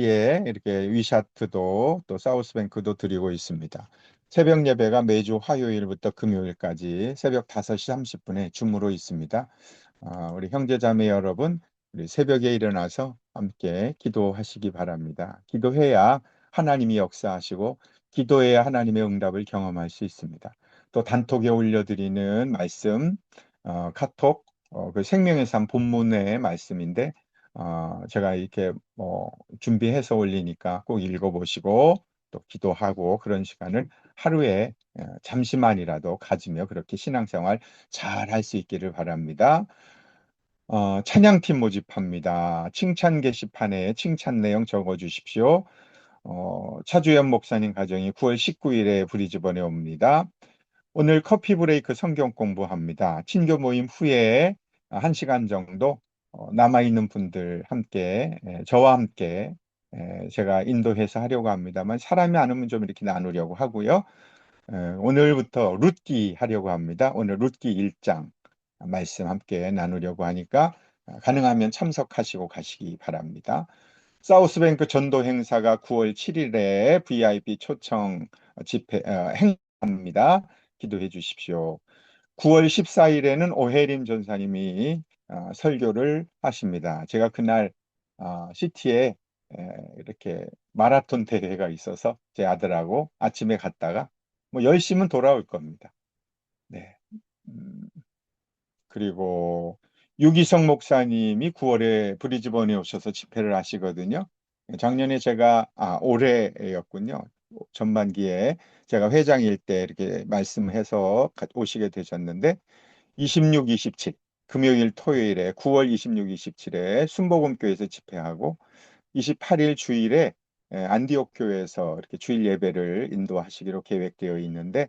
에 이렇게 위샤트도 또 사우스뱅크도 드리고 있습니다. 새벽 예배가 매주 화요일부터 금요일까지 새벽 5시 30분에 줌으로 있습니다. 우리 형제자매 여러분, 우리 새벽에 일어나서 함께 기도하시기 바랍니다. 기도해야 하나님이 역사하시고 기도해야 하나님의 응답을 경험할 수 있습니다. 또 단톡에 올려드리는 말씀, 카톡, 그 생명의 삶 본문의 말씀인데 제가 이렇게 준비해서 올리니까 꼭 읽어보시고 또 기도하고 그런 시간을 하루에 잠시만이라도 가지며 그렇게 신앙생활 잘 할 수 있기를 바랍니다. 찬양팀 모집합니다. 칭찬 게시판에 칭찬 내용 적어 주십시오. 차주연 목사님 가정이 9월 19일에 브리즈번에 옵니다. 오늘 커피 브레이크 성경 공부합니다. 친교 모임 후에 1시간 정도 남아있는 분들 함께 저와 함께 제가 인도해서 하려고 합니다만 사람이 안 오면 좀 이렇게 나누려고 하고요. 오늘부터 룻기 하려고 합니다. 오늘 룻기 1장 말씀 함께 나누려고 하니까 가능하면 참석하시고 가시기 바랍니다. 사우스뱅크 전도 행사가 9월 7일에 VIP 초청 집회 행합니다. 기도해 주십시오. 9월 14일에는 오혜림 전사님이 설교를 하십니다. 제가 그날 시티에 이렇게 마라톤 대회가 있어서 제 아들하고 아침에 갔다가 뭐 10시면 돌아올 겁니다. 네. 음, 그리고 유기성 목사님이 9월에 브리즈번에 오셔서 집회를 하시거든요. 작년에 제가 올해였군요. 전반기에 제가 회장일 때 이렇게 말씀해서 오시게 되셨는데 26, 27 금요일 토요일에 9월 26, 27에 순복음교회에서 집회하고 28일 주일에 안디옥 교회에서 이렇게 주일 예배를 인도하시기로 계획되어 있는데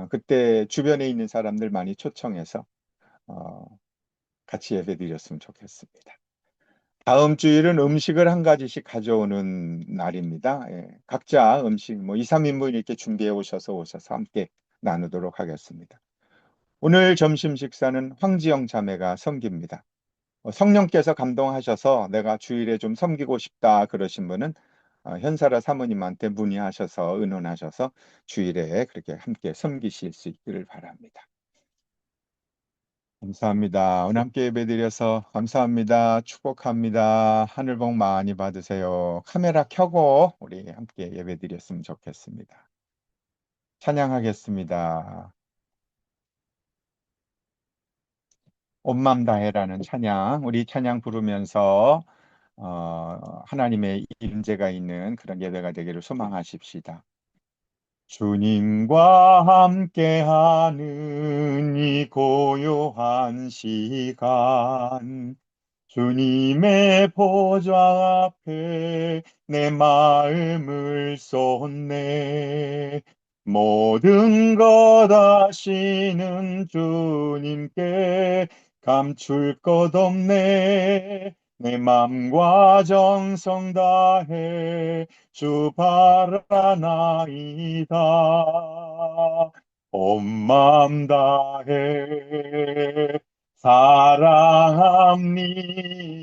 그때 주변에 있는 사람들 많이 초청해서 어, 같이 예배 드렸으면 좋겠습니다. 다음 주일은 음식을 한 가지씩 가져오는 날입니다. 각자 음식 뭐 2, 3인분 이렇게 준비해 오셔서 함께 나누도록 하겠습니다. 오늘 점심 식사는 황지영 자매가 섬깁니다. 성령께서 감동하셔서 내가 주일에 좀 섬기고 싶다 그러신 분은 현사라 사모님한테 문의하셔서 의논하셔서 주일에 그렇게 함께 섬기실 수 있기를 바랍니다. 감사합니다. 오늘 함께 예배드려서 감사합니다. 축복합니다. 하늘 복 많이 받으세요. 카메라 켜고 우리 함께 예배드렸으면 좋겠습니다. 찬양하겠습니다. 온 맘 다해라는 찬양, 우리 찬양 부르면서 하나님의 임재가 있는 그런 예배가 되기를 소망하십시다. 주님과 함께하는 이 고요한 시간, 주님의 보좌 앞에 내 마음을 쏟네. 모든 것 아시는 주님께 감출 것 없네. 내 맘과 정성 다해 주 바라나이다. 온 맘 다해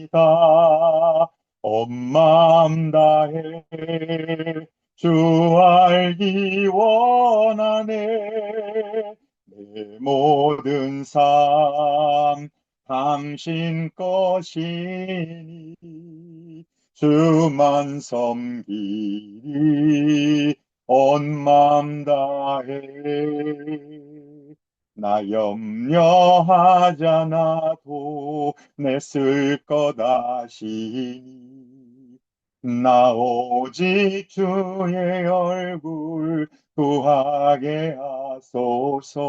사랑합니다. 온 맘 다해 주 알기 원하네. 내 모든 삶 당신 것이니 주만 섬기리 온 맘 다해. 나 염려하잖아도 내 쓸 것 아시니 나 오직 주의 얼굴 구하게 하소서.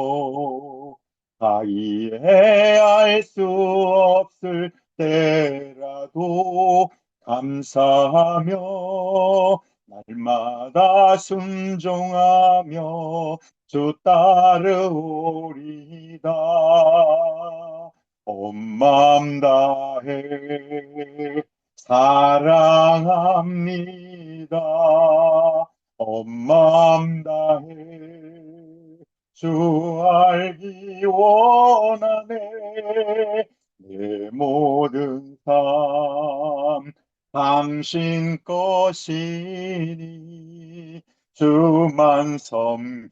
다 이해할 수 없을 때라도 감사하며 날마다 순종하며 주 따르오리다. 온 맘 다해 사랑합니다. 온 맘 다해 주 알기 원하네. 내 모든 삶 당신 것이니 주만 섬기리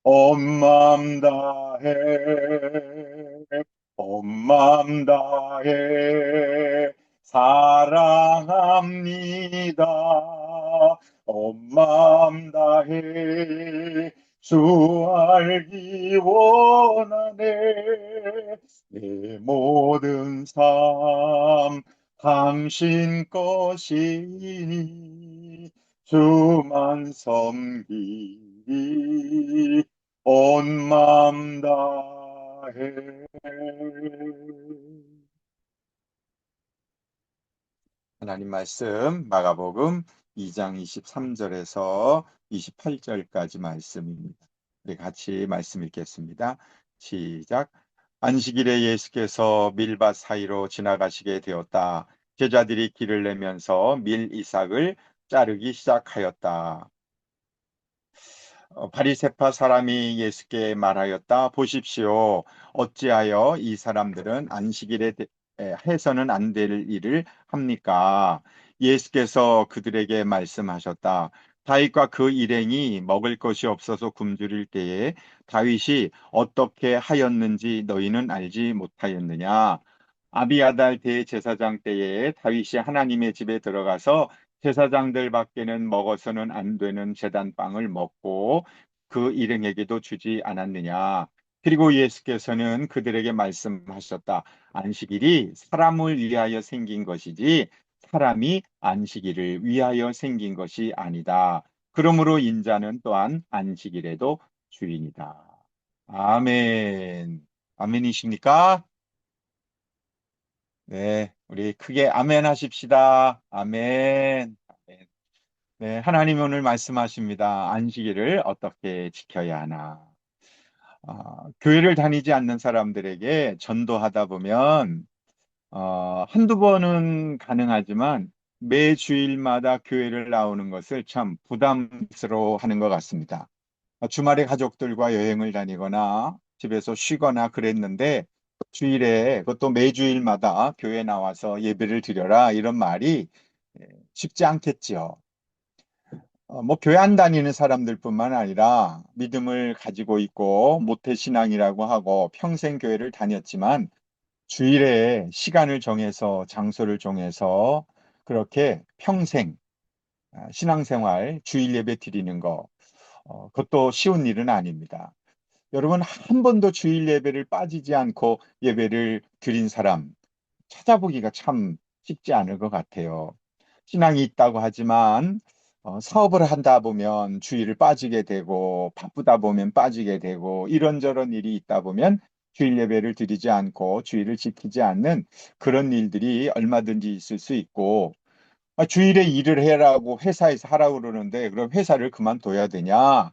온 맘 다해 온 맘 다해 사랑합니다 온 맘 다해 주 알기 원하네 내 모든 삶 당신 것이니 주만 섬기리 온 맘 다해. 하나님 말씀 마가복음 2장 23절에서 28절까지 말씀입니다. 우리 같이 말씀 읽겠습니다. 시작. 안식일에 예수께서 밀밭 사이로 지나가시게 되었다. 제자들이 길을 내면서 밀 이삭을 자르기 시작하였다. 바리새파 사람이 예수께 말하였다. 보십시오. 어찌하여 이 사람들은 안식일에 해서는 안 될 일을 합니까? 예수께서 그들에게 말씀하셨다. 다윗과 그 일행이 먹을 것이 없어서 굶주릴 때에 다윗이 어떻게 하였는지 너희는 알지 못하였느냐? 아비아달 대제사장 때에 다윗이 하나님의 집에 들어가서 제사장들 밖에는 먹어서는 안 되는 제단 빵을 먹고 그 일행에게도 주지 않았느냐. 그리고 예수께서는 그들에게 말씀하셨다. 안식일이 사람을 위하여 생긴 것이지 사람이 안식일을 위하여 생긴 것이 아니다. 그러므로 인자는 또한 안식일에도 주인이다. 아멘. 아멘이십니까? 네, 우리 크게 아멘 하십시다. 아멘. 아멘. 네, 하나님 오늘 말씀하십니다. 안식일을 어떻게 지켜야 하나. 교회를 다니지 않는 사람들에게 전도하다 보면 한두 번은 가능하지만 매 주일마다 교회를 나오는 것을 참 부담스러워 하는 것 같습니다. 주말에 가족들과 여행을 다니거나 집에서 쉬거나 그랬는데 주일에 그것도 매주일마다 교회 나와서 예배를 드려라 이런 말이 쉽지 않겠지요. 뭐 교회 안 다니는 사람들뿐만 아니라 믿음을 가지고 있고 모태신앙이라고 하고 평생 교회를 다녔지만 주일에 시간을 정해서 장소를 정해서 그렇게 평생 신앙생활 주일 예배 드리는 거 그것도 쉬운 일은 아닙니다. 여러분 한 번도 주일 예배를 빠지지 않고 예배를 드린 사람 찾아보기가 참 쉽지 않을 것 같아요. 신앙이 있다고 하지만 사업을 한다 보면 주일을 빠지게 되고 바쁘다 보면 빠지게 되고 이런저런 일이 있다 보면 주일 예배를 드리지 않고 주일을 지키지 않는 그런 일들이 얼마든지 있을 수 있고 주일에 일을 해라고 회사에서 하라고 그러는데 그럼 회사를 그만둬야 되냐?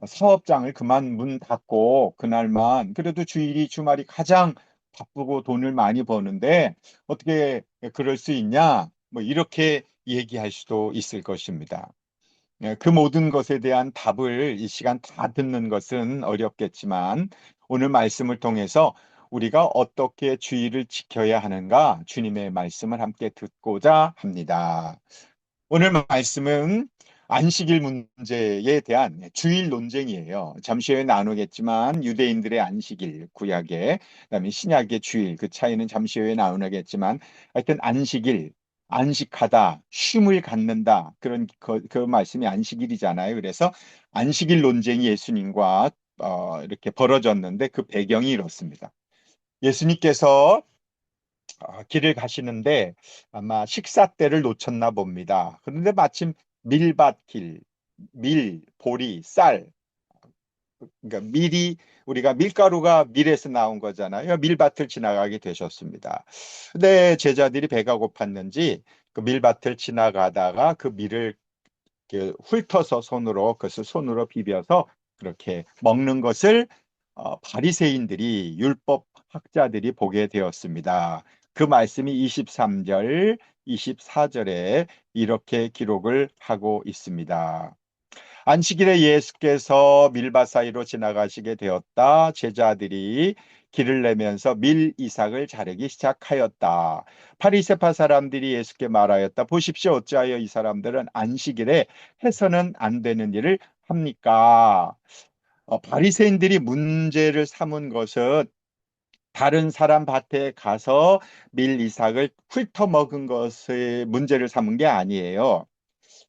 사업장을 그만 문 닫고 그날만 그래도 주일이 주말이 가장 바쁘고 돈을 많이 버는데 어떻게 그럴 수 있냐? 뭐 이렇게 얘기할 수도 있을 것입니다. 그 모든 것에 대한 답을 이 시간 다 듣는 것은 어렵겠지만 오늘 말씀을 통해서 우리가 어떻게 주의를 지켜야 하는가 주님의 말씀을 함께 듣고자 합니다. 오늘 말씀은 안식일 문제에 대한 주일 논쟁이에요. 잠시 후에 나누겠지만 유대인들의 안식일, 구약의, 그다음에 신약의 주일, 그 차이는 잠시 후에 나누겠지만 하여튼 안식일, 안식하다, 쉼을 갖는다. 그 말씀이 안식일이잖아요. 그래서 안식일 논쟁이 예수님과 이렇게 벌어졌는데 그 배경이 이렇습니다. 예수님께서 길을 가시는데 아마 식사 때를 놓쳤나 봅니다. 그런데 마침 밀밭길, 밀, 보리, 쌀, 그러니까 밀이 우리가 밀가루가 밀에서 나온 거잖아요. 밀밭을 지나가게 되셨습니다. 근데 제자들이 배가 고팠는지 그 밀밭을 지나가다가 그 밀을 이렇게 훑어서 손으로 그것을 손으로 비벼서 그렇게 먹는 것을 바리새인들이 율법 학자들이 보게 되었습니다. 그 말씀이 23절, 24절에 이렇게 기록을 하고 있습니다. 안식일에 예수께서 밀밭 사이로 지나가시게 되었다. 제자들이 길을 내면서 밀 이삭을 자르기 시작하였다. 바리새파 사람들이 예수께 말하였다. 보십시오. 어찌하여 이 사람들은 안식일에 해서는 안 되는 일을 합니까? 바리새인들이 문제를 삼은 것은 다른 사람 밭에 가서 밀 이삭을 훑어먹은 것의 문제를 삼은 게 아니에요.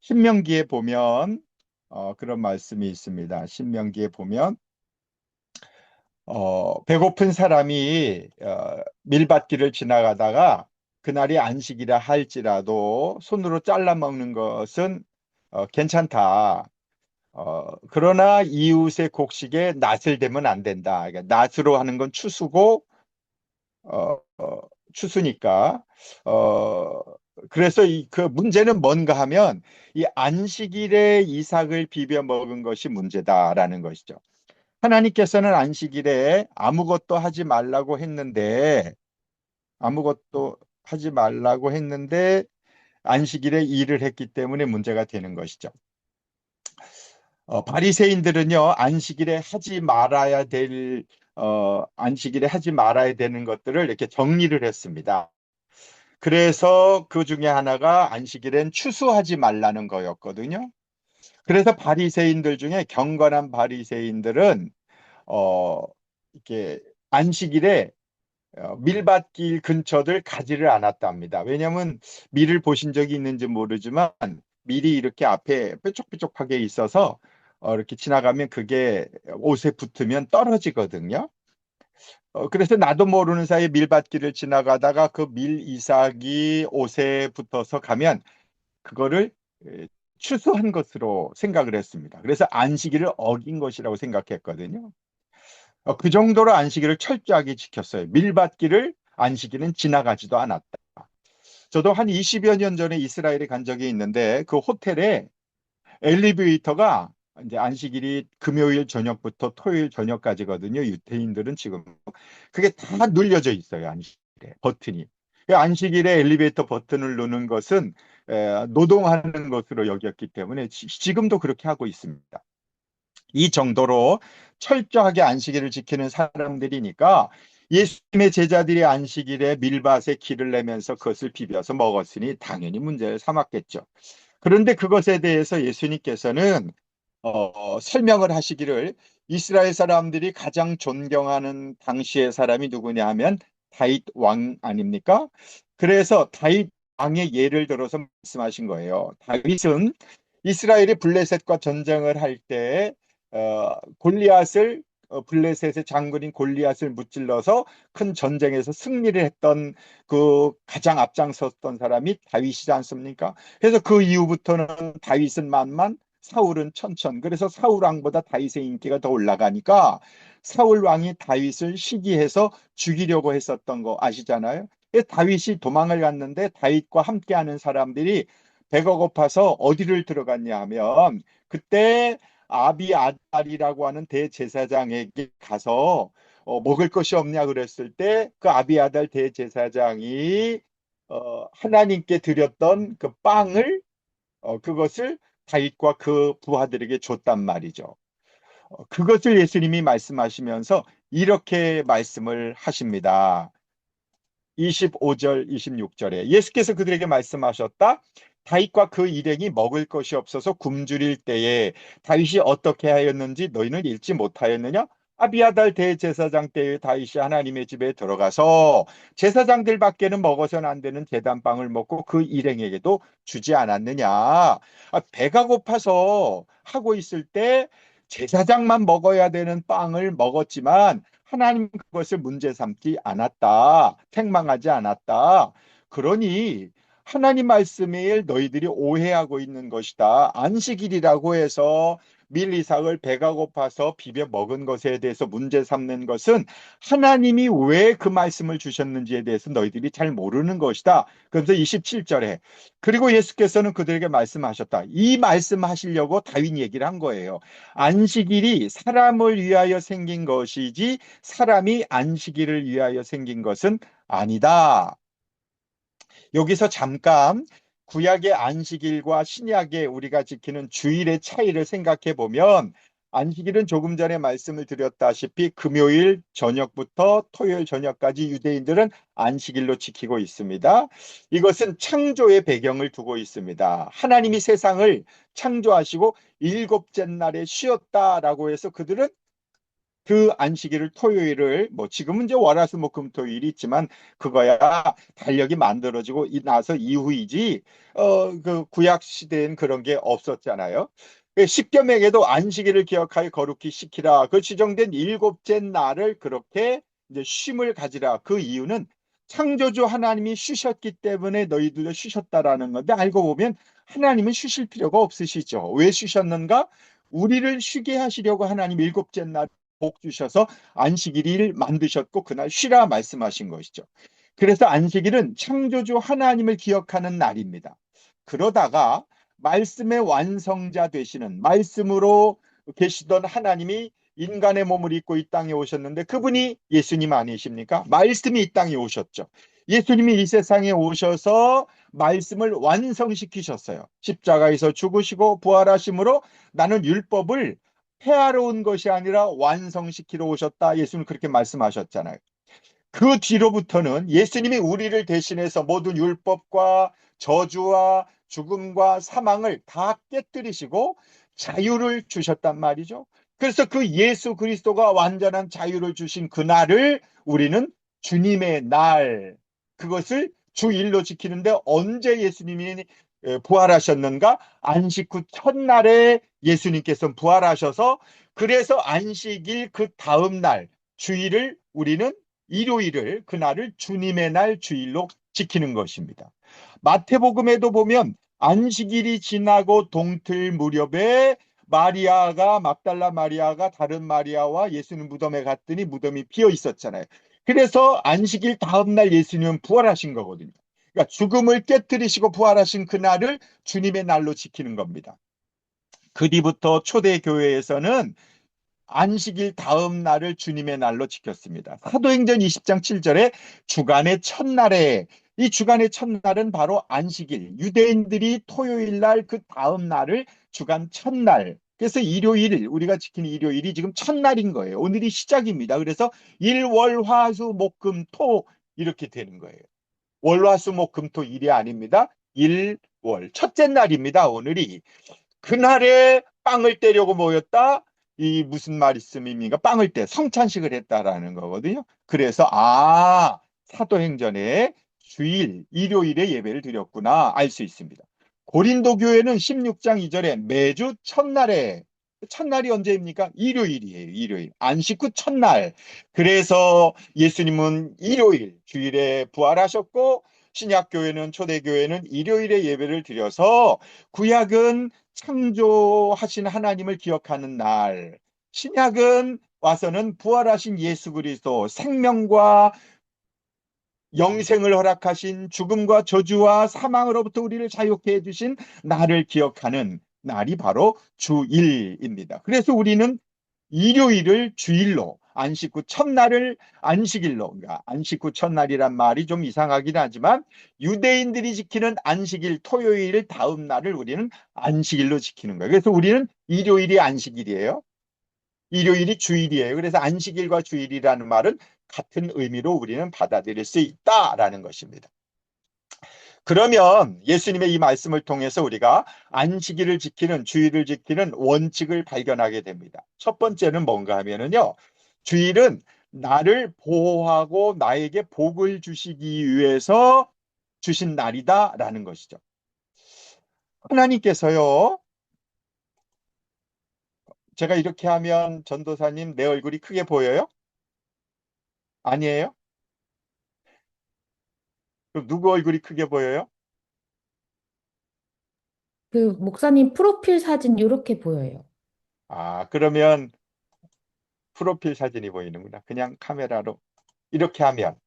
신명기에 보면 그런 말씀이 있습니다. 신명기에 보면 배고픈 사람이 밀밭길을 지나가다가 그날이 안식이라 할지라도 손으로 잘라 먹는 것은 괜찮다. 그러나 이웃의 곡식에 낫을 대면 안 된다. 그러니까 낫으로 하는 건 추수고 어, 어, 추수니까. 어, 그래서 그 문제는 뭔가 하면 이 안식일에 이삭을 비벼 먹은 것이 문제다라는 것이죠. 하나님께서는 안식일에 아무것도 하지 말라고 했는데 안식일에 일을 했기 때문에 문제가 되는 것이죠. 바리새인들은요, 안식일에 하지 말아야 되는 것들을 이렇게 정리를 했습니다. 그래서 그 중에 하나가 안식일엔 추수하지 말라는 거였거든요. 그래서 바리새인들 중에 경건한 바리새인들은 어 이렇게 안식일에 밀밭길 근처들 가지를 않았답니다. 왜냐하면 밀을 보신 적이 있는지 모르지만 밀이 이렇게 앞에 뾰족뾰족하게 있어서 이렇게 지나가면 그게 옷에 붙으면 떨어지거든요. 그래서 나도 모르는 사이에 밀밭길을 지나가다가 그 밀 이삭이 옷에 붙어서 가면 그거를 추수한 것으로 생각을 했습니다. 그래서 안식일을 어긴 것이라고 생각했거든요. 그 정도로 안식일을 철저하게 지켰어요. 밀밭길을 안식일은 지나가지도 않았다. 저도 한 20여 년 전에 이스라엘에 간 적이 있는데 그 호텔에 엘리베이터가 이제 안식일이 금요일 저녁부터 토요일 저녁까지거든요. 유태인들은 지금 그게 다 눌려져 있어요. 안식일에 버튼이. 그 안식일에 엘리베이터 버튼을 누르는 것은 노동하는 것으로 여겼기 때문에 지금도 그렇게 하고 있습니다. 이 정도로 철저하게 안식일을 지키는 사람들이니까 예수님의 제자들이 안식일에 밀밭에 기를 내면서 그것을 비벼서 먹었으니 당연히 문제를 삼았겠죠. 그런데 그것에 대해서 예수님께서는 설명을 하시기를 이스라엘 사람들이 가장 존경하는 당시의 사람이 누구냐 하면 다윗 왕 아닙니까? 그래서 다윗 왕의 예를 들어서 말씀하신 거예요. 다윗은 이스라엘이 블레셋과 전쟁을 할 때 골리앗을 블레셋의 장군인 골리앗을 무찔러서 큰 전쟁에서 승리를 했던 그 가장 앞장섰던 사람이 다윗이지 않습니까? 그래서 그 이후부터는 다윗은 만만, 사울은 천천. 그래서 사울 왕보다 다윗의 인기가 더 올라가니까 사울 왕이 다윗을 시기해서 죽이려고 했었던 거 아시잖아요. 그래서 다윗이 도망을 갔는데 다윗과 함께하는 사람들이 배가 고파서 어디를 들어갔냐 하면 그때 아비아달이라고 하는 대제사장에게 가서 먹을 것이 없냐 그랬을 때 그 아비아달 대제사장이 하나님께 드렸던 그 빵을 그것을 다윗과 그 부하들에게 줬단 말이죠. 그것을 예수님이 말씀하시면서 이렇게 말씀을 하십니다. 25절, 26절에 예수께서 그들에게 말씀하셨다. 다윗과 그 일행이 먹을 것이 없어서 굶주릴 때에 다윗이 어떻게 하였는지 너희는 읽지 못하였느냐? 아비아달 대제사장 때에 다윗이 하나님의 집에 들어가서 제사장들밖에는 먹어서는 안 되는 제단빵을 먹고 그 일행에게도 주지 않았느냐? 배가 고파서 하고 있을 때 제사장만 먹어야 되는 빵을 먹었지만 하나님 그것을 문제 삼지 않았다. 책망하지 않았다. 그러니 하나님 말씀을 너희들이 오해하고 있는 것이다. 안식일이라고 해서 밀 이삭을 배가 고파서 비벼 먹은 것에 대해서 문제 삼는 것은 하나님이 왜 그 말씀을 주셨는지에 대해서 너희들이 잘 모르는 것이다. 그래서 27절에 그리고 예수께서는 그들에게 말씀하셨다. 이 말씀하시려고 다윈 얘기를 한 거예요. 안식일이 사람을 위하여 생긴 것이지 사람이 안식일을 위하여 생긴 것은 아니다. 여기서 잠깐 구약의 안식일과 신약의 우리가 지키는 주일의 차이를 생각해 보면 안식일은 조금 전에 말씀을 드렸다시피 금요일 저녁부터 토요일 저녁까지 유대인들은 안식일로 지키고 있습니다. 이것은 창조의 배경을 두고 있습니다. 하나님이 세상을 창조하시고 일곱째 날에 쉬었다라고 해서 그들은 그 안식일을 토요일을 뭐 지금은 이제 월화수목금토일이 있지만 그거야 달력이 만들어지고 나서 이후이지 그 구약 시대엔 그런 게 없었잖아요. 십계명에도 안식일을 기억하여 거룩히 지키라. 그 지정된 일곱째 날을 그렇게 이제 쉼을 가지라. 그 이유는 창조주 하나님이 쉬셨기 때문에 너희들도 쉬셨다라는 건데 알고 보면 하나님은 쉬실 필요가 없으시죠. 왜 쉬셨는가? 우리를 쉬게 하시려고 하나님 일곱째 날 복 주셔서 안식일을 만드셨고 그날 쉬라 말씀하신 것이죠. 그래서 안식일은 창조주 하나님을 기억하는 날입니다. 그러다가 말씀의 완성자 되시는 말씀으로 계시던 하나님이 인간의 몸을 입고 이 땅에 오셨는데 그분이 예수님 아니십니까? 말씀이 이 땅에 오셨죠. 예수님이 이 세상에 오셔서 말씀을 완성시키셨어요. 십자가에서 죽으시고 부활하심으로 나는 율법을 폐하러 온 것이 아니라 완성시키러 오셨다. 예수는 그렇게 말씀하셨잖아요. 그 뒤로부터는 예수님이 우리를 대신해서 모든 율법과 저주와 죽음과 사망을 다 깨뜨리시고 자유를 주셨단 말이죠. 그래서 그 예수 그리스도가 완전한 자유를 주신 그날을 우리는 주님의 날, 그것을 주일로 지키는데 언제 예수님이 부활하셨는가? 안식 후 첫날에 예수님께서 부활하셔서 그래서 안식일 그 다음 날 주일을 우리는 일요일을 그날을 주님의 날 주일로 지키는 것입니다. 마태복음에도 보면 안식일이 지나고 동틀 무렵에 마리아가 막달라 마리아가 다른 마리아와 예수님 무덤에 갔더니 무덤이 비어 있었잖아요. 그래서 안식일 다음 날 예수님은 부활하신 거거든요. 그러니까 죽음을 깨뜨리시고 부활하신 그날을 주님의 날로 지키는 겁니다. 그 뒤부터 초대교회에서는 안식일 다음 날을 주님의 날로 지켰습니다. 사도행전 20장 7절에 주간의 첫날에 이 주간의 첫날은 바로 안식일. 유대인들이 토요일 날 그 다음 날을 주간 첫날. 그래서 일요일 우리가 지키는 일요일이 지금 첫날인 거예요. 오늘이 시작입니다. 그래서 일, 월, 화, 수, 목, 금, 토 이렇게 되는 거예요. 월, 화, 수, 목, 금, 토 일이 아닙니다. 일, 월 첫째 날입니다. 오늘이. 그날에 빵을 떼려고 모였다. 이 무슨 말씀입니까? 빵을 떼 성찬식을 했다라는 거거든요. 그래서 사도행전에 주일 일요일에 예배를 드렸구나 알 수 있습니다. 고린도 교회는 16장 2절에 매주 첫날에 첫날이 언제입니까? 일요일이에요. 일요일. 안식 후 첫날. 그래서 예수님은 일요일 주일에 부활하셨고 신약교회는 초대교회는 일요일에 예배를 드려서 구약은 창조하신 하나님을 기억하는 날, 신약은 와서는 부활하신 예수 그리스도 생명과 영생을 허락하신 죽음과 저주와 사망으로부터 우리를 자유케 해주신 날을 기억하는 날이 바로 주일입니다. 그래서 우리는 일요일을 주일로 안식 후 첫날을 안식일로 그러니까 안식 후 첫날이란 말이 좀 이상하긴 하지만 유대인들이 지키는 안식일 토요일 다음 날을 우리는 안식일로 지키는 거예요. 그래서 우리는 일요일이 안식일이에요. 일요일이 주일이에요. 그래서 안식일과 주일이라는 말은 같은 의미로 우리는 받아들일 수 있다라는 것입니다. 그러면 예수님의 이 말씀을 통해서 우리가 안식일을 지키는 주일을 지키는 원칙을 발견하게 됩니다. 첫 번째는 뭔가 하면은요. 주일은 나를 보호하고 나에게 복을 주시기 위해서 주신 날이다라는 것이죠. 하나님께서요. 제가 이렇게 하면 전도사님 내 얼굴이 크게 보여요? 아니에요? 그럼 누구 얼굴이 크게 보여요? 그 목사님 프로필 사진 이렇게 보여요. 그러면 프로필 사진이 보이는구나. 그냥 카메라로 이렇게 하면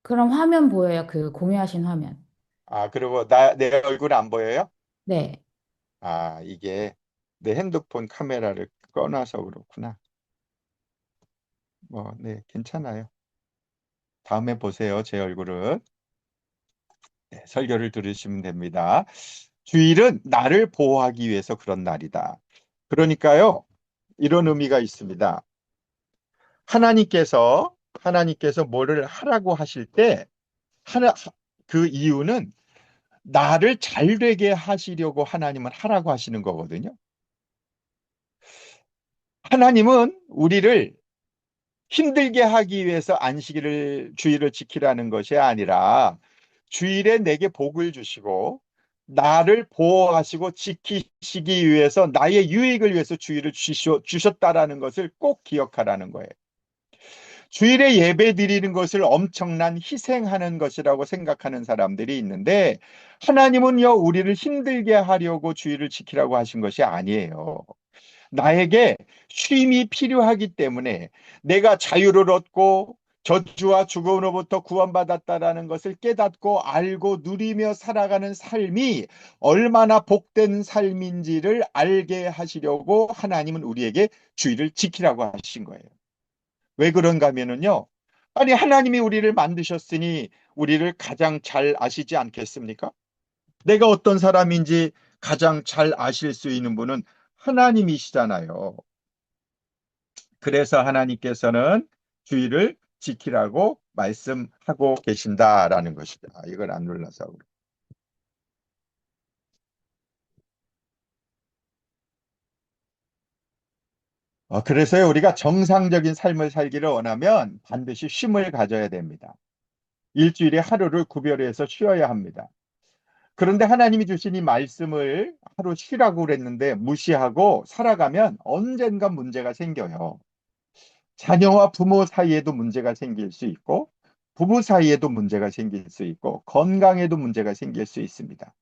그럼 화면 보여요. 그 공유하신 화면. 그리고 내 얼굴 안 보여요? 네. 이게 내 핸드폰 카메라를 꺼놔서 그렇구나. 네, 괜찮아요. 다음에 보세요, 제 얼굴은. 네, 설교를 들으시면 됩니다. 주일은 나를 보호하기 위해서 그런 날이다. 그러니까요, 이런 의미가 있습니다. 하나님께서 뭐를 하라고 하실 때, 하나, 그 이유는 나를 잘 되게 하시려고 하나님은 하라고 하시는 거거든요. 하나님은 우리를 힘들게 하기 위해서 주일을 지키라는 것이 아니라 주일에 내게 복을 주시고 나를 보호하시고 지키시기 위해서 나의 유익을 위해서 주셨다라는 것을 꼭 기억하라는 거예요. 주일에 예배 드리는 것을 엄청난 희생하는 것이라고 생각하는 사람들이 있는데 하나님은요, 우리를 힘들게 하려고 주일을 지키라고 하신 것이 아니에요. 나에게 쉼이 필요하기 때문에 내가 자유를 얻고 저주와 죽음으로부터 구원받았다라는 것을 깨닫고 알고 누리며 살아가는 삶이 얼마나 복된 삶인지를 알게 하시려고 하나님은 우리에게 주일을 지키라고 하신 거예요. 왜 그런가 하면은요. 아니, 하나님이 우리를 만드셨으니 우리를 가장 잘 아시지 않겠습니까? 내가 어떤 사람인지 가장 잘 아실 수 있는 분은 하나님이시잖아요. 그래서 하나님께서는 주의를 지키라고 말씀하고 계신다라는 것이다. 이걸 안 눌러서. 그래서요, 우리가 정상적인 삶을 살기를 원하면 반드시 쉼을 가져야 됩니다. 일주일에 하루를 구별해서 쉬어야 합니다. 그런데 하나님이 주신 이 말씀을 하루 쉬라고 그랬는데 무시하고 살아가면 언젠가 문제가 생겨요. 자녀와 부모 사이에도 문제가 생길 수 있고, 부부 사이에도 문제가 생길 수 있고, 건강에도 문제가 생길 수 있습니다.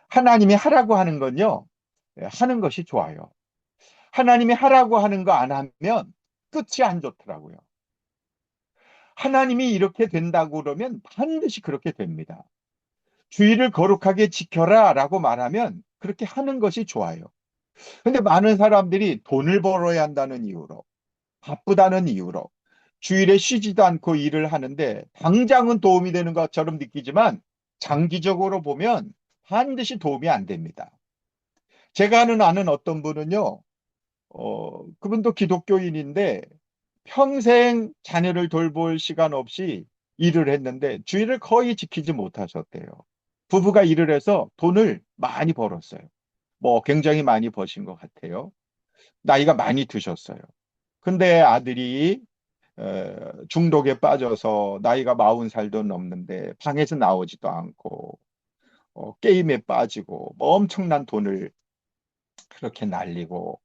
하나님이 하라고 하는 건요, 하는 것이 좋아요. 하나님이 하라고 하는 거 안 하면 끝이 안 좋더라고요. 하나님이 이렇게 된다고 그러면 반드시 그렇게 됩니다. 주의를 거룩하게 지켜라 라고 말하면 그렇게 하는 것이 좋아요. 근데 많은 사람들이 돈을 벌어야 한다는 이유로, 바쁘다는 이유로 주일에 쉬지도 않고 일을 하는데 당장은 도움이 되는 것처럼 느끼지만 장기적으로 보면 반드시 도움이 안 됩니다. 제가 아는 어떤 분은요, 그분도 기독교인인데 평생 자녀를 돌볼 시간 없이 일을 했는데 주일을 거의 지키지 못하셨대요. 부부가 일을 해서 돈을 많이 벌었어요. 뭐 굉장히 많이 버신 것 같아요. 나이가 많이 드셨어요. 근데 아들이 중독에 빠져서 나이가 40살도 넘는데 방에서 나오지도 않고 게임에 빠지고 뭐 엄청난 돈을 그렇게 날리고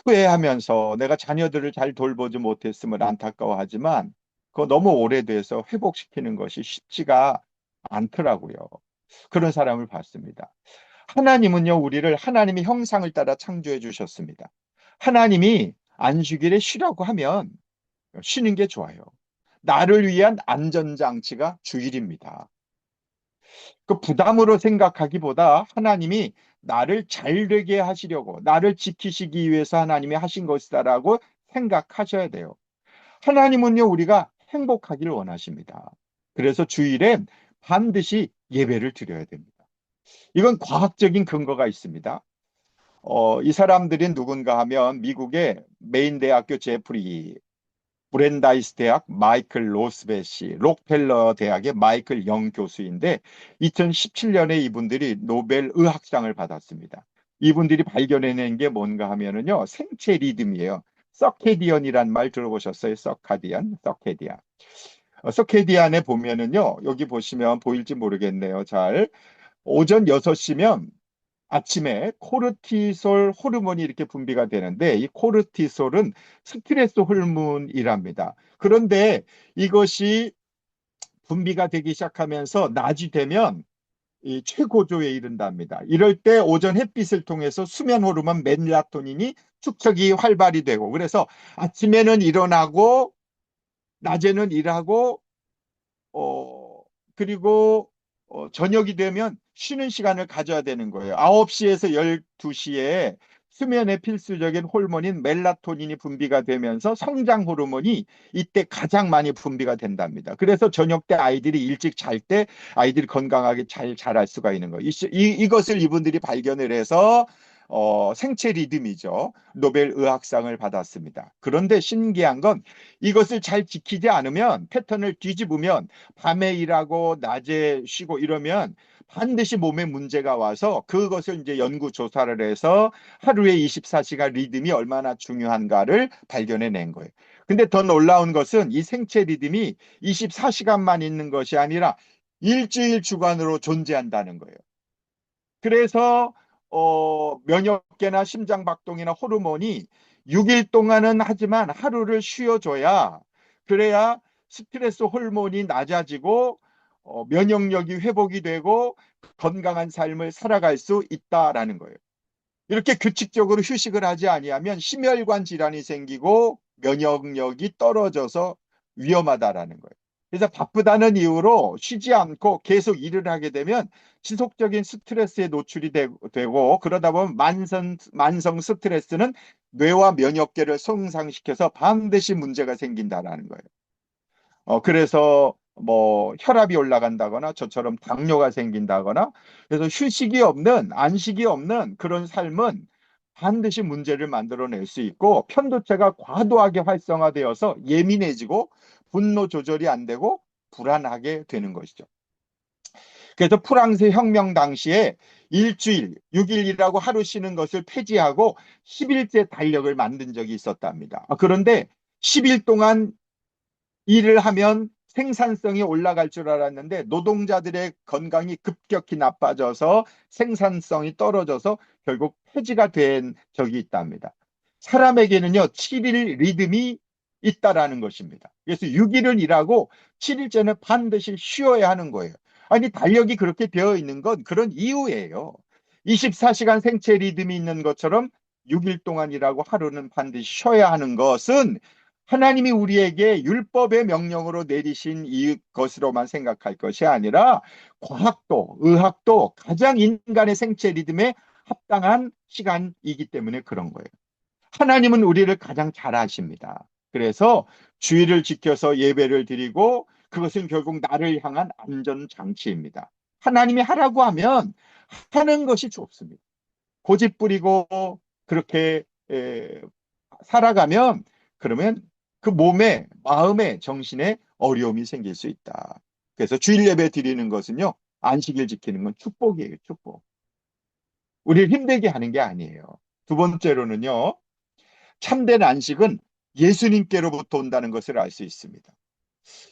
후회하면서 내가 자녀들을 잘 돌보지 못했음을 안타까워하지만 그거 너무 오래돼서 회복시키는 것이 쉽지가 않더라고요. 그런 사람을 봤습니다. 하나님은요, 우리를 하나님의 형상을 따라 창조해 주셨습니다. 하나님이 안식일에 쉬라고 하면 쉬는 게 좋아요. 나를 위한 안전장치가 주일입니다. 그 부담으로 생각하기보다 하나님이 나를 잘 되게 하시려고, 나를 지키시기 위해서 하나님이 하신 것이다라고 생각하셔야 돼요. 하나님은요, 우리가 행복하기를 원하십니다. 그래서 주일엔 반드시 예배를 드려야 됩니다. 이건 과학적인 근거가 있습니다. 이 사람들이 누군가 하면 미국의 메인 대학교 제프리, 브랜다이스 대학 마이클 로스베시, 록펠러 대학의 마이클 영 교수인데 2017년에 이분들이 노벨 의학상을 받았습니다. 이분들이 발견해낸 게 뭔가 하면은요, 생체 리듬이에요. 서케디언이란 말 들어보셨어요? 서카디안. 서케디안에 보면은요, 여기 보시면 보일지 모르겠네요. 잘. 오전 6시면 아침에 코르티솔 호르몬이 이렇게 분비가 되는데 이 코르티솔은 스트레스 호르몬이랍니다. 그런데 이것이 분비가 되기 시작하면서 낮이 되면 이 최고조에 이른답니다. 이럴 때 오전 햇빛을 통해서 수면 호르몬 멜라토닌이 축적이 활발히 되고 그래서 아침에는 일어나고 낮에는 일하고 어, 그리고 저녁이 되면 쉬는 시간을 가져야 되는 거예요. 9시에서 12시에 수면에 필수적인 호르몬인 멜라토닌이 분비가 되면서 성장 호르몬이 이때 가장 많이 분비가 된답니다. 그래서 저녁 때 아이들이 일찍 잘 때 아이들이 건강하게 잘 자랄 수가 있는 거예요. 이것을 이분들이 발견을 해서 생체 리듬이죠. 노벨 의학상을 받았습니다. 그런데 신기한 건 이것을 잘 지키지 않으면 패턴을 뒤집으면 밤에 일하고 낮에 쉬고 이러면 반드시 몸에 문제가 와서 그것을 이제 연구 조사를 해서 하루에 24시간 리듬이 얼마나 중요한가를 발견해낸 거예요. 근데 더 놀라운 것은 이 생체 리듬이 24시간만 있는 것이 아니라 일주일 주간으로 존재한다는 거예요. 그래서 면역계나 심장박동이나 호르몬이 6일 동안은 하지만 하루를 쉬어줘야 그래야 스트레스 호르몬이 낮아지고 면역력이 회복이 되고 건강한 삶을 살아갈 수 있다라는 거예요. 이렇게 규칙적으로 휴식을 하지 아니하면 심혈관 질환이 생기고 면역력이 떨어져서 위험하다라는 거예요. 그래서 바쁘다는 이유로 쉬지 않고 계속 일을 하게 되면 지속적인 스트레스에 노출이 되고 그러다 보면 만성 스트레스는 뇌와 면역계를 손상시켜서 반드시 문제가 생긴다라는 거예요. 그래서 뭐 혈압이 올라간다거나 저처럼 당뇨가 생긴다거나 그래서 휴식이 없는 안식이 없는 그런 삶은 반드시 문제를 만들어낼 수 있고 편도체가 과도하게 활성화되어서 예민해지고 분노 조절이 안 되고 불안하게 되는 것이죠. 그래서 프랑스 혁명 당시에 일주일, 6일이라고 하루 쉬는 것을 폐지하고 10일째 달력을 만든 적이 있었답니다. 그런데 10일 동안 일을 하면 생산성이 올라갈 줄 알았는데 노동자들의 건강이 급격히 나빠져서 생산성이 떨어져서 결국 폐지가 된 적이 있답니다. 사람에게는요, 7일 리듬이 있다라는 것입니다. 그래서 6일은 일하고 7일째는 반드시 쉬어야 하는 거예요. 아니, 달력이 그렇게 되어 있는 건 그런 이유예요. 24시간 생체 리듬이 있는 것처럼 6일 동안 일하고 하루는 반드시 쉬어야 하는 것은 하나님이 우리에게 율법의 명령으로 내리신 이것으로만 생각할 것이 아니라 과학도, 의학도 가장 인간의 생체 리듬에 합당한 시간이기 때문에 그런 거예요. 하나님은 우리를 가장 잘 아십니다. 그래서 주의를 지켜서 예배를 드리고 그것은 결국 나를 향한 안전장치입니다. 하나님이 하라고 하면 하는 것이 좋습니다. 고집 부리고 그렇게 살아가면 그러면 그 몸에, 마음에, 정신에 어려움이 생길 수 있다. 그래서 주일 예배 드리는 것은요, 안식일 지키는 건 축복이에요, 축복. 우리를 힘들게 하는 게 아니에요. 두 번째로는요, 참된 안식은 예수님께로부터 온다는 것을 알 수 있습니다.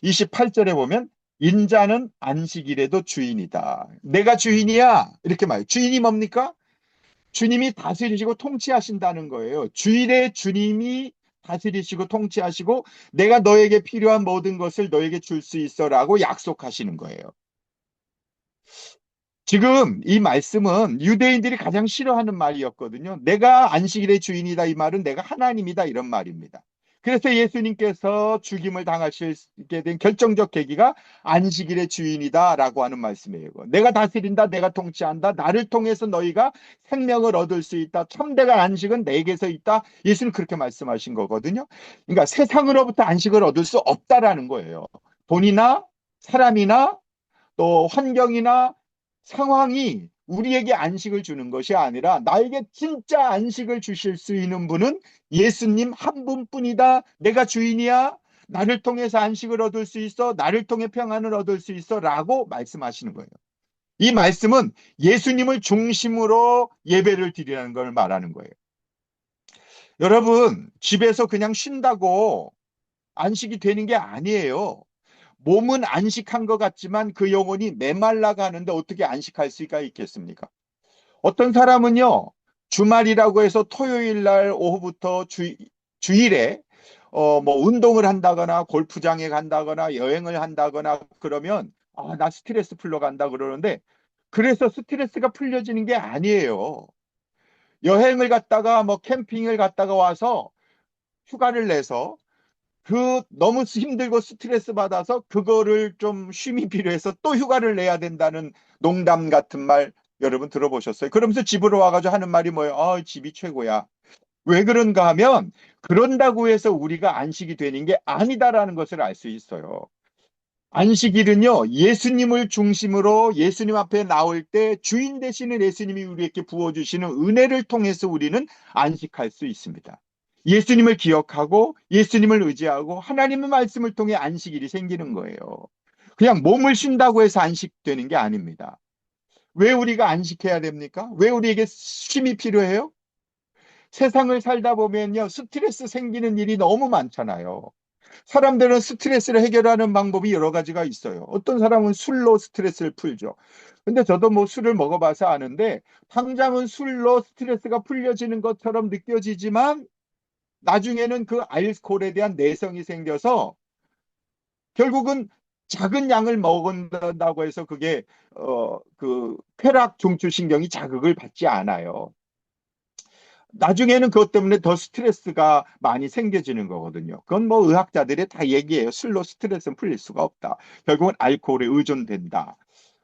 28절에 보면 인자는 안식일에도 주인이다. 내가 주인이야. 이렇게 말해요. 주인이 뭡니까? 주님이 다스리시고 통치하신다는 거예요. 주일에 주님이 다스리시고 통치하시고 내가 너에게 필요한 모든 것을 너에게 줄 수 있어라고 약속하시는 거예요. 지금 이 말씀은 유대인들이 가장 싫어하는 말이었거든요. 내가 안식일의 주인이다 이 말은 내가 하나님이다 이런 말입니다. 그래서 예수님께서 죽임을 당하시게 된 결정적 계기가 안식일의 주인이다라고 하는 말씀이에요. 내가 다스린다, 내가 통치한다, 나를 통해서 너희가 생명을 얻을 수 있다. 참대가 안식은 내게서 있다. 예수는 그렇게 말씀하신 거거든요. 그러니까 세상으로부터 안식을 얻을 수 없다라는 거예요. 돈이나 사람이나 또 환경이나 상황이 우리에게 안식을 주는 것이 아니라 나에게 진짜 안식을 주실 수 있는 분은 예수님 한 분뿐이다. 내가 주인이야. 나를 통해서 안식을 얻을 수 있어. 나를 통해 평안을 얻을 수 있어. 라고 말씀하시는 거예요. 이 말씀은 예수님을 중심으로 예배를 드리라는 걸 말하는 거예요. 여러분, 집에서 그냥 쉰다고 안식이 되는 게 아니에요. 몸은 안식한 것 같지만 그 영혼이 메말라 가는데 어떻게 안식할 수가 있겠습니까? 어떤 사람은요, 주말이라고 해서 토요일 날 오후부터 주일에 뭐 운동을 한다거나 골프장에 간다거나 여행을 한다거나 그러면 나 스트레스 풀러 간다 그러는데 그래서 스트레스가 풀려지는 게 아니에요. 여행을 갔다가 뭐 캠핑을 갔다가 와서 휴가를 내서 그 너무 힘들고 스트레스 받아서 그거를 좀 쉼이 필요해서 또 휴가를 내야 된다는 농담 같은 말 여러분 들어보셨어요? 그러면서 집으로 와가지고 하는 말이 뭐예요? 집이 최고야. 왜 그런가 하면 그런다고 해서 우리가 안식이 되는 게 아니다라는 것을 알 수 있어요. 안식일은요, 예수님을 중심으로 예수님 앞에 나올 때 주인 되시는 예수님이 우리에게 부어주시는 은혜를 통해서 우리는 안식할 수 있습니다. 예수님을 기억하고 예수님을 의지하고 하나님의 말씀을 통해 안식일이 생기는 거예요. 그냥 몸을 쉰다고 해서 안식되는 게 아닙니다. 왜 우리가 안식해야 됩니까? 왜 우리에게 쉼이 필요해요? 세상을 살다 보면요, 스트레스 생기는 일이 너무 많잖아요. 사람들은 스트레스를 해결하는 방법이 여러 가지가 있어요. 어떤 사람은 술로 스트레스를 풀죠. 근데 저도 뭐 술을 먹어봐서 아는데, 당장은 술로 스트레스가 풀려지는 것처럼 느껴지지만, 나중에는 그 알코올에 대한 내성이 생겨서, 결국은 작은 양을 먹는다고 해서 그게, 쾌락 중추신경이 자극을 받지 않아요. 나중에는 그것 때문에 더 스트레스가 많이 생겨지는 거거든요. 그건 뭐 의학자들이 다 얘기해요. 술로 스트레스는 풀릴 수가 없다. 결국은 알코올에 의존된다.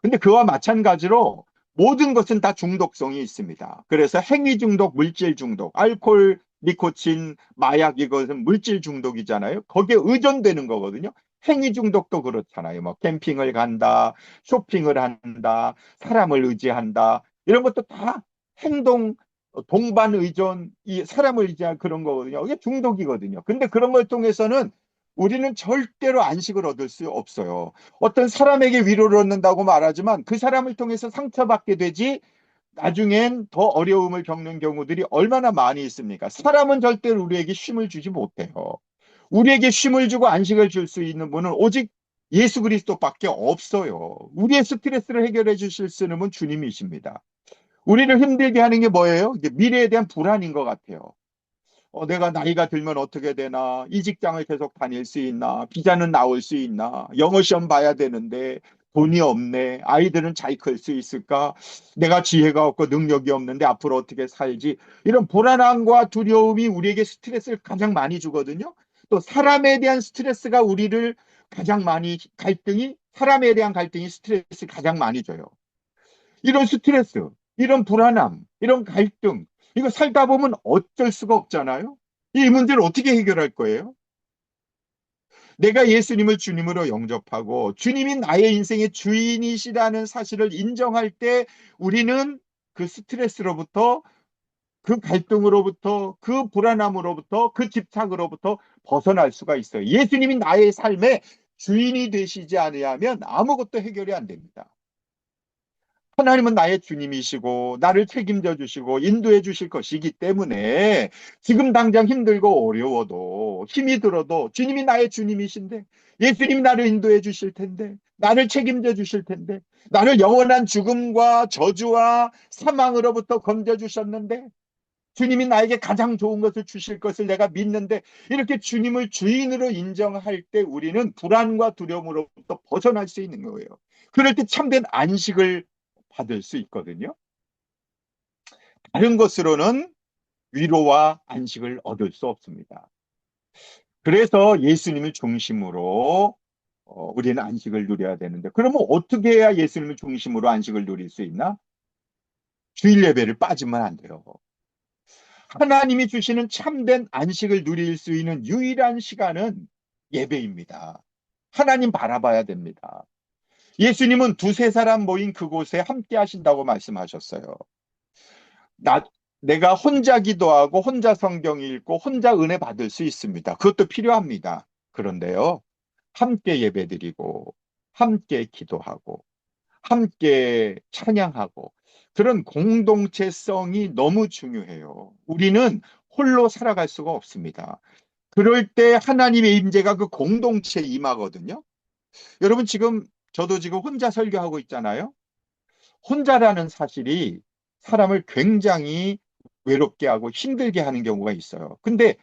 근데 그와 마찬가지로 모든 것은 다 중독성이 있습니다. 그래서 행위 중독, 물질 중독, 알코올, 니코틴, 마약 이것은 물질 중독이잖아요. 거기에 의존되는 거거든요. 행위 중독도 그렇잖아요. 뭐 캠핑을 간다, 쇼핑을 한다, 사람을 의지한다. 이런 것도 다 행동 동반 의존, 이 사람을 의지한 그런 거거든요. 이게 중독이거든요. 근데 그런 걸 통해서는 우리는 절대로 안식을 얻을 수 없어요. 어떤 사람에게 위로를 얻는다고 말하지만 그 사람을 통해서 상처받게 되지 나중엔 더 어려움을 겪는 경우들이 얼마나 많이 있습니까? 사람은 절대로 우리에게 쉼을 주지 못해요. 우리에게 쉼을 주고 안식을 줄 수 있는 분은 오직 예수 그리스도밖에 없어요. 우리의 스트레스를 해결해 주실 수 있는 분 주님이십니다. 우리를 힘들게 하는 게 뭐예요? 이게 미래에 대한 불안인 것 같아요. 내가 나이가 들면 어떻게 되나? 이 직장을 계속 다닐 수 있나? 비자는 나올 수 있나? 영어 시험 봐야 되는데 돈이 없네. 아이들은 잘 클 수 있을까? 내가 지혜가 없고 능력이 없는데 앞으로 어떻게 살지? 이런 불안함과 두려움이 우리에게 스트레스를 가장 많이 주거든요. 또 사람에 대한 스트레스가 우리를 가장 많이 사람에 대한 갈등이 스트레스를 가장 많이 줘요. 이런 스트레스, 이런 불안함, 이런 갈등, 이거 살다 보면 어쩔 수가 없잖아요. 이 문제를 어떻게 해결할 거예요? 내가 예수님을 주님으로 영접하고 주님이 나의 인생의 주인이시라는 사실을 인정할 때 우리는 그 스트레스로부터 그 갈등으로부터 그 불안함으로부터 그 집착으로부터 벗어날 수가 있어요. 예수님이 나의 삶의 주인이 되시지 않으면 아무것도 해결이 안 됩니다. 하나님은 나의 주님이시고 나를 책임져 주시고 인도해 주실 것이기 때문에 지금 당장 힘들고 어려워도 힘이 들어도 주님이 나의 주님이신데 예수님이 나를 인도해 주실 텐데 나를 책임져 주실 텐데 나를 영원한 죽음과 저주와 사망으로부터 건져 주셨는데 주님이 나에게 가장 좋은 것을 주실 것을 내가 믿는데 이렇게 주님을 주인으로 인정할 때 우리는 불안과 두려움으로부터 벗어날 수 있는 거예요. 그럴 때 참된 안식을 받을 수 있거든요. 다른 것으로는 위로와 안식을 얻을 수 없습니다. 그래서 예수님을 중심으로 우리는 안식을 누려야 되는데 그러면 어떻게 해야 예수님을 중심으로 안식을 누릴 수 있나? 주일 예배를 빠지면 안 돼요. 하나님이 주시는 참된 안식을 누릴 수 있는 유일한 시간은 예배입니다. 하나님 바라봐야 됩니다. 예수님은 두세 사람 모인 그곳에 함께 하신다고 말씀하셨어요. 나, 내가 혼자 기도하고 혼자 성경 읽고 혼자 은혜 받을 수 있습니다. 그것도 필요합니다. 그런데요, 함께 예배드리고, 함께 기도하고, 함께 찬양하고, 그런 공동체성이 너무 중요해요. 우리는 홀로 살아갈 수가 없습니다. 그럴 때 하나님의 임재가 그 공동체에 임하거든요. 여러분 저도 지금 혼자 설교하고 있잖아요. 혼자라는 사실이 사람을 굉장히 외롭게 하고 힘들게 하는 경우가 있어요. 근데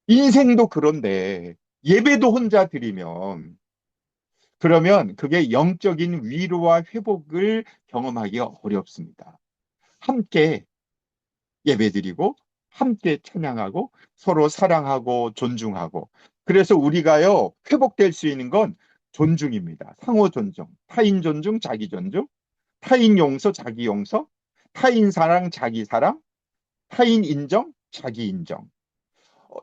인생도 그런데 예배도 혼자 드리면 그러면 그게 영적인 위로와 회복을 경험하기가 어렵습니다. 함께 예배드리고 함께 찬양하고 서로 사랑하고 존중하고 그래서 우리가요 회복될 수 있는 건 존중입니다. 상호 존중, 타인 존중, 자기 존중. 타인 용서, 자기 용서, 타인 사랑, 자기 사랑, 타인 인정, 자기 인정.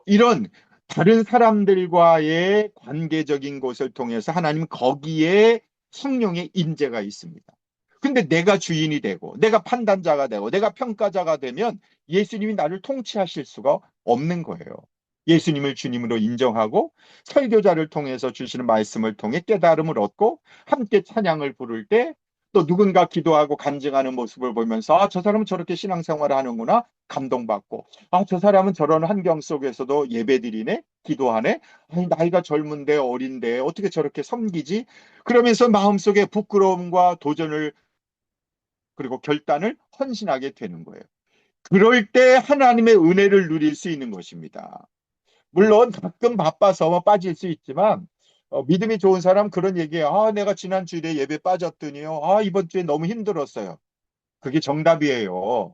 이런 다른 사람들과의 관계적인 것을 통해서 하나님 거기에 성령의 인재가 있습니다. 근데 내가 주인이 되고 내가 판단자가 되고 내가 평가자가 되면 예수님이 나를 통치하실 수가 없는 거예요. 예수님을 주님으로 인정하고 설교자를 통해서 주시는 말씀을 통해 깨달음을 얻고 함께 찬양을 부를 때 또 누군가 기도하고 간증하는 모습을 보면서 아, 저 사람은 저렇게 신앙생활을 하는구나 감동받고 아, 저 사람은 저런 환경 속에서도 예배드리네, 기도하네. 아니, 나이가 젊은데 어린데 어떻게 저렇게 섬기지? 그러면서 마음속에 부끄러움과 도전을 그리고 결단을 헌신하게 되는 거예요. 그럴 때 하나님의 은혜를 누릴 수 있는 것입니다. 물론 가끔 바빠서 뭐 빠질 수 있지만 믿음이 좋은 사람 그런 얘기해요. 아, 내가 지난 주일에 예배 빠졌더니요. 아, 이번 주에 너무 힘들었어요. 그게 정답이에요.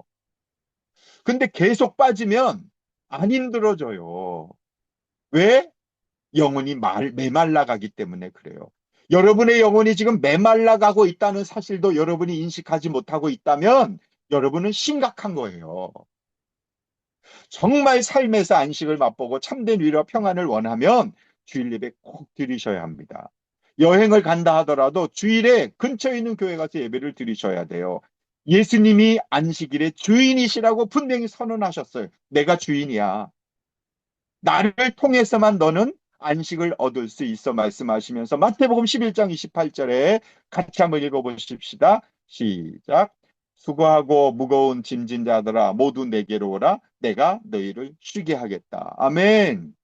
근데 계속 빠지면 안 힘들어져요. 왜? 영혼이 메말라가기 때문에 그래요. 여러분의 영혼이 지금 메말라가고 있다는 사실도 여러분이 인식하지 못하고 있다면 여러분은 심각한 거예요. 정말 삶에서 안식을 맛보고 참된 위로와 평안을 원하면 주일 예배 꼭 드리셔야 합니다. 여행을 간다 하더라도 주일에 근처에 있는 교회 가서 예배를 드리셔야 돼요. 예수님이 안식일의 주인이시라고 분명히 선언하셨어요. 내가 주인이야. 나를 통해서만 너는 안식을 얻을 수 있어 말씀하시면서 마태복음 11장 28절에 같이 한번 읽어보십시다. 시작. 수고하고 무거운 짐진 자들아 모두 내게로 오라. 내가 너희를 쉬게 하겠다. 아멘.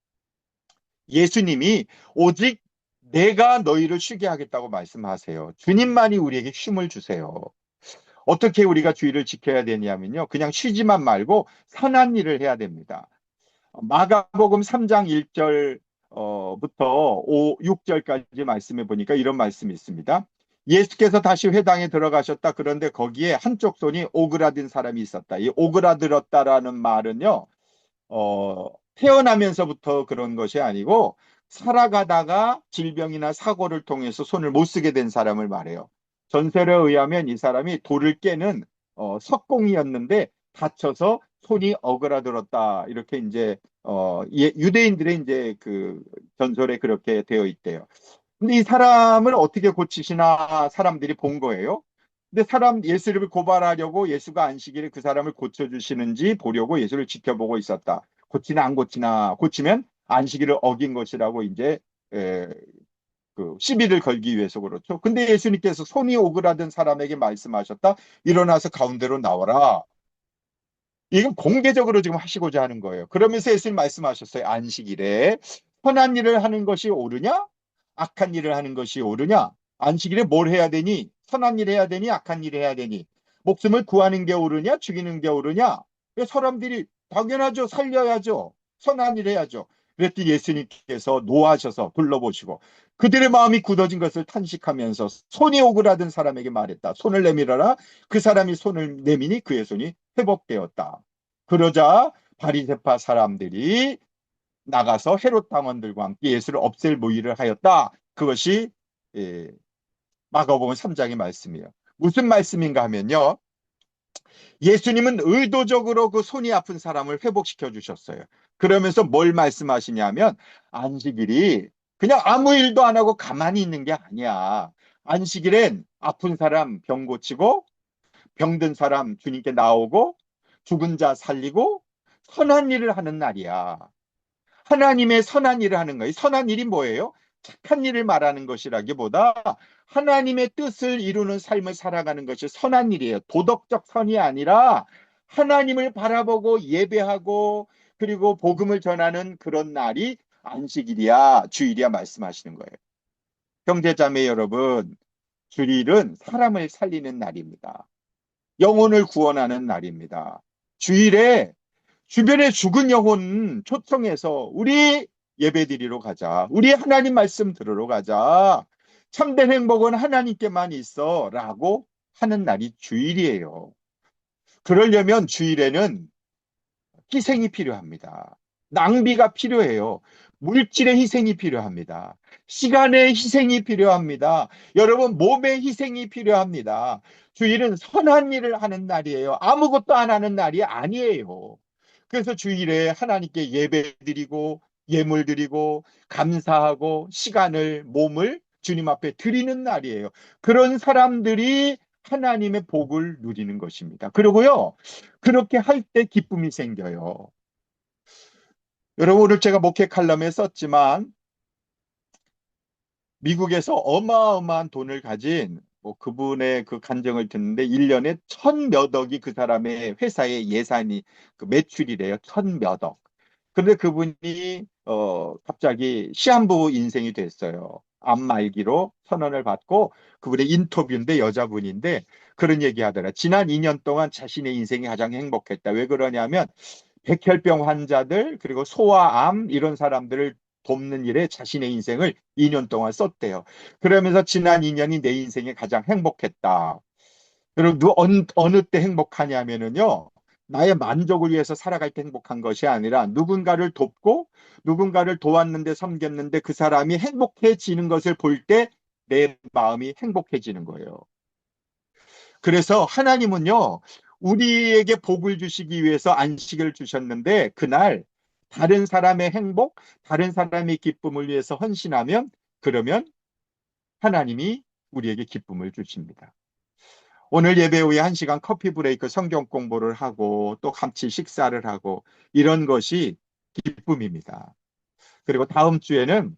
예수님이 오직 내가 너희를 쉬게 하겠다고 말씀하세요. 주님만이 우리에게 쉼을 주세요. 어떻게 우리가 주의를 지켜야 되냐면요. 그냥 쉬지만 말고 선한 일을 해야 됩니다. 마가복음 3장 1절부터 6절까지 말씀해 보니까 이런 말씀이 있습니다. 예수께서 다시 회당에 들어가셨다. 그런데 거기에 한쪽 손이 오그라든 사람이 있었다. 이 오그라들었다라는 말은요, 태어나면서부터 그런 것이 아니고 살아가다가 질병이나 사고를 통해서 손을 못 쓰게 된 사람을 말해요. 전설에 의하면 이 사람이 돌을 깨는 석공이었는데 다쳐서 손이 어그라들었다. 이렇게 이제 유대인들의 이제 그 전설에 그렇게 되어 있대요. 근데 이 사람을 어떻게 고치시나 사람들이 본 거예요. 근데 예수를 고발하려고 예수가 안식일에 그 사람을 고쳐주시는지 보려고 예수를 지켜보고 있었다. 고치나 안 고치나 고치면 안식일을 어긴 것이라고 이제 에, 그 시비를 걸기 위해서 그렇죠. 근데 예수님께서 손이 오그라든 사람에게 말씀하셨다. 일어나서 가운데로 나와라. 이건 공개적으로 지금 하시고자 하는 거예요. 그러면서 예수님 말씀하셨어요. 안식일에 선한 일을 하는 것이 옳으냐? 악한 일을 하는 것이 옳으냐? 안식일에 뭘 해야 되니? 선한 일 해야 되니? 악한 일 해야 되니? 목숨을 구하는 게 옳으냐? 죽이는 게 옳으냐? 사람들이 당연하죠. 살려야죠. 선한 일 해야죠. 그랬더니 예수님께서 노하셔서 둘러보시고 그들의 마음이 굳어진 것을 탄식하면서 손이 오그라든 사람에게 말했다. 손을 내밀어라. 그 사람이 손을 내미니 그의 손이 회복되었다. 그러자 바리새파 사람들이 나가서 헤롯 당원들과 함께 예수를 없앨 모의를 하였다. 그것이 예, 마가복음 3장의 말씀이에요. 무슨 말씀인가 하면요. 예수님은 의도적으로 그 손이 아픈 사람을 회복시켜 주셨어요. 그러면서 뭘 말씀하시냐면 안식일이 그냥 아무 일도 안 하고 가만히 있는 게 아니야. 안식일엔 아픈 사람 병 고치고 병든 사람 주님께 나오고 죽은 자 살리고 선한 일을 하는 날이야. 하나님의 선한 일을 하는 거예요. 선한 일이 뭐예요? 착한 일을 말하는 것이라기보다 하나님의 뜻을 이루는 삶을 살아가는 것이 선한 일이에요. 도덕적 선이 아니라 하나님을 바라보고 예배하고 그리고 복음을 전하는 그런 날이 안식일이야, 주일이야 말씀하시는 거예요. 형제자매 여러분, 주일은 사람을 살리는 날입니다. 영혼을 구원하는 날입니다. 주일에 주변에 죽은 영혼 초청해서 우리 예배드리러 가자. 우리 하나님 말씀 들으러 가자. 참된 행복은 하나님께만 있어 라고 하는 날이 주일이에요. 그러려면 주일에는 희생이 필요합니다. 낭비가 필요해요. 물질의 희생이 필요합니다. 시간의 희생이 필요합니다. 여러분, 몸의 희생이 필요합니다. 주일은 선한 일을 하는 날이에요. 아무것도 안 하는 날이 아니에요. 그래서 주일에 하나님께 예배 드리고 예물 드리고 감사하고 시간을, 몸을 주님 앞에 드리는 날이에요. 그런 사람들이 하나님의 복을 누리는 것입니다. 그리고요, 그렇게 할 때 기쁨이 생겨요. 여러분, 오늘 제가 목회 칼럼에 썼지만 미국에서 어마어마한 돈을 가진 뭐 그분의 그 간증을 듣는데 1년에 천 몇 억이 그 사람의 회사의 예산이 그 매출이래요. 천 몇 억. 그런데 그분이 갑자기 시한부 인생이 됐어요. 암 말기로 선언을 받고 그분의 인터뷰인데 여자분인데 그런 얘기 하더라. 지난 2년 동안 자신의 인생이 가장 행복했다. 왜 그러냐면 백혈병 환자들 그리고 소아암 이런 사람들을 돕는 일에 자신의 인생을 2년 동안 썼대요. 그러면서 지난 2년이 내 인생에 가장 행복했다. 여러분, 어느 때 행복하냐면은요, 나의 만족을 위해서 살아갈 때 행복한 것이 아니라 누군가를 돕고 누군가를 도왔는데 섬겼는데 그 사람이 행복해지는 것을 볼 때 내 마음이 행복해지는 거예요. 그래서 하나님은요, 우리에게 복을 주시기 위해서 안식을 주셨는데 그날 다른 사람의 행복, 다른 사람의 기쁨을 위해서 헌신하면 그러면 하나님이 우리에게 기쁨을 주십니다. 오늘 예배 후에 1시간 커피 브레이크 성경 공부를 하고 또 같이 식사를 하고 이런 것이 기쁨입니다. 그리고 다음 주에는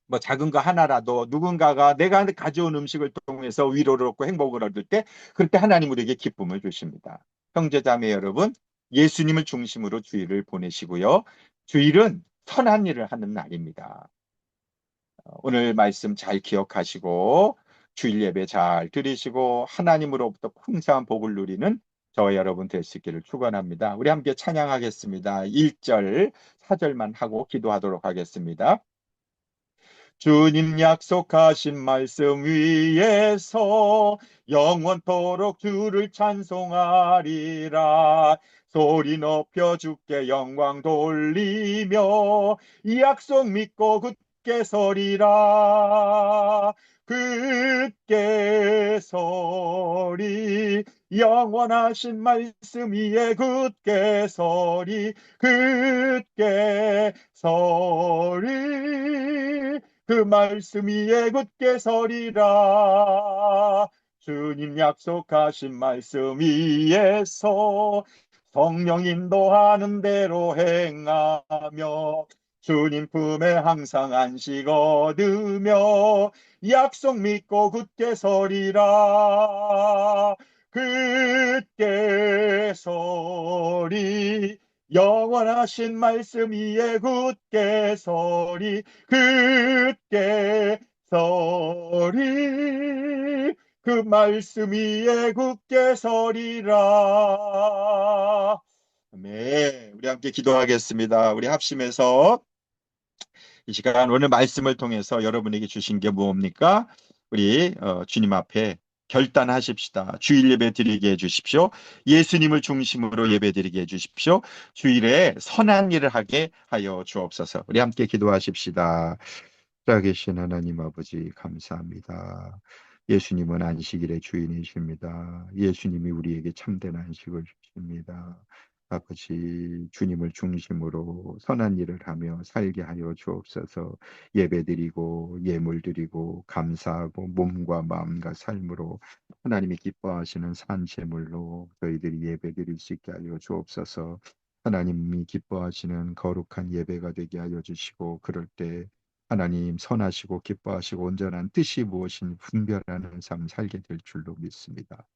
뭐 작은 거 하나라도 누군가가 내가 가져온 음식을 통해서 위로를 얻고 행복을 얻을 때 그럴 때 하나님 우리에게 기쁨을 주십니다. 형제자매 여러분, 예수님을 중심으로 주일을 보내시고요. 주일은 선한 일을 하는 날입니다. 오늘 말씀 잘 기억하시고 주일 예배 잘 드리시고 하나님으로부터 풍성한 복을 누리는 저와 여러분 될 수 있기를 축원합니다. 우리 함께 찬양하겠습니다. 1절, 4절만 하고 기도하도록 하겠습니다. 주님 약속하신 말씀 위에서 영원토록 주를 찬송하리라. 소리 높여 주께 영광 돌리며 이 약속 믿고 굳게 서리라. 굳게 서리 영원하신 말씀 위에 굳게 서리 굳게 서리 그 말씀 위에 굳게 서리라. 주님 약속하신 말씀 위에서 성령 인도하는 대로 행하며 주님 품에 항상 안식 얻으며 약속 믿고 굳게 서리라. 굳게 서리 영원하신 말씀 위에 굳게 서리 굳게 서리 그 말씀 위에 굳게 서리라. 네, 우리 함께 기도하겠습니다. 우리 합심해서 이 시간 오늘 말씀을 통해서 여러분에게 주신 게 무엇입니까? 우리 주님 앞에 결단하십시다. 주일 예배 드리게 해주십시오. 예수님을 중심으로 예배 드리게 해주십시오. 주일에 선한 일을 하게 하여 주옵소서. 우리 함께 기도하십시다. 살아계신 하나님 아버지 감사합니다. 예수님은 안식일의 주인이십니다. 예수님이 우리에게 참된 안식을 주십니다. 아버지 주님을 중심으로 선한 일을 하며 살게 하여 주옵소서. 예배드리고 예물드리고 감사하고 몸과 마음과 삶으로 하나님이 기뻐하시는 산제물로 저희들이 예배드릴 수 있게 하여 주옵소서. 하나님이 기뻐하시는 거룩한 예배가 되게 하여 주시고 그럴 때 하나님 선하시고 기뻐하시고 온전한 뜻이 무엇인 분별하는 삶 살게 될 줄로 믿습니다.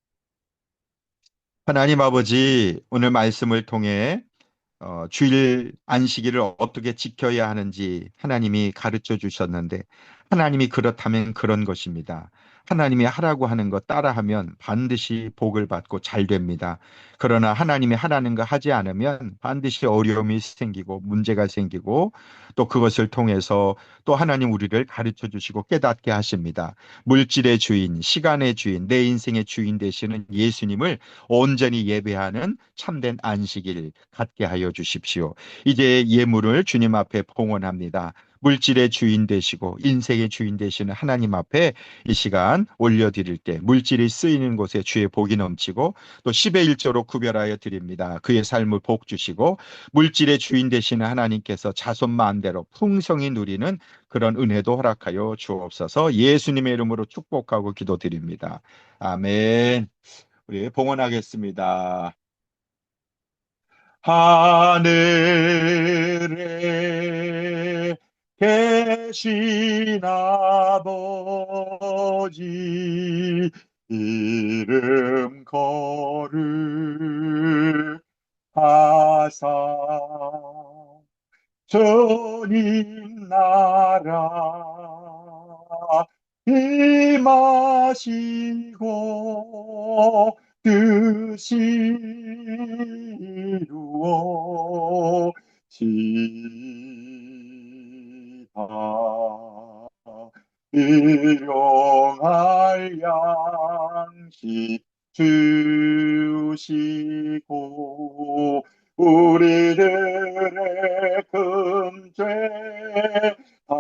하나님 아버지 오늘 말씀을 통해 주일 안식일을 어떻게 지켜야 하는지 하나님이 가르쳐 주셨는데 하나님이 그렇다면 그런 것입니다. 하나님이 하라고 하는 거 따라하면 반드시 복을 받고 잘 됩니다. 그러나 하나님이 하라는 거 하지 않으면 반드시 어려움이 생기고 문제가 생기고 또 그것을 통해서 또 하나님 우리를 가르쳐 주시고 깨닫게 하십니다. 물질의 주인, 시간의 주인, 내 인생의 주인 되시는 예수님을 온전히 예배하는 참된 안식일 갖게 하여 주십시오. 이제 예물을 주님 앞에 봉헌합니다. 물질의 주인 되시고 인생의 주인 되시는 하나님 앞에 이 시간 올려드릴 때 물질이 쓰이는 곳에 주의 복이 넘치고 또 10의 1조로 구별하여 드립니다. 그의 삶을 복 주시고 물질의 주인 되시는 하나님께서 자손 마음대로 풍성히 누리는 그런 은혜도 허락하여 주옵소서. 예수님의 이름으로 축복하고 기도드립니다. 아멘. 우리 봉헌하겠습니다. 하늘에 계신 아버지 이름 거룩하사 주님 나라 임하시고 뜻이 이루어지이다. 일용할 양식 주시고 우리들의 금죄 다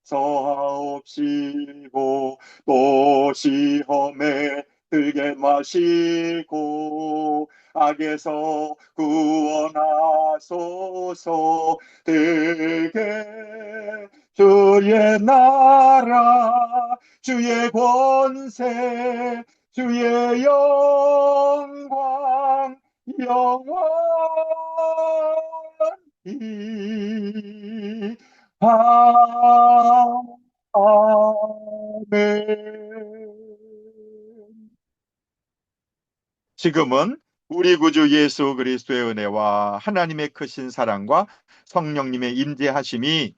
용서하옵시고 또 시험에 들게 마시고 악에서 구원하소서. 들게 주의 나라 주의 권세 주의 영광 영원히 아멘. 지금은 우리 구주 예수 그리스도의 은혜와 하나님의 크신 사랑과 성령님의 임재하심이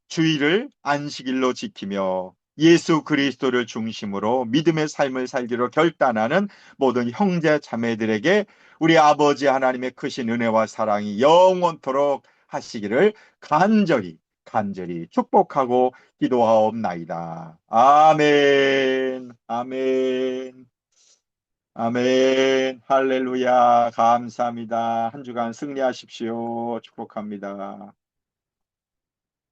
주의를 안식일로 지키며 예수 그리스도를 중심으로 믿음의 삶을 살기로 결단하는 모든 형제 자매들에게 우리 아버지 하나님의 크신 은혜와 사랑이 영원토록 하시기를 간절히 축복하고 기도하옵나이다. 아멘. 아멘. 아멘. 할렐루야. 감사합니다. 한 주간 승리하십시오. 축복합니다.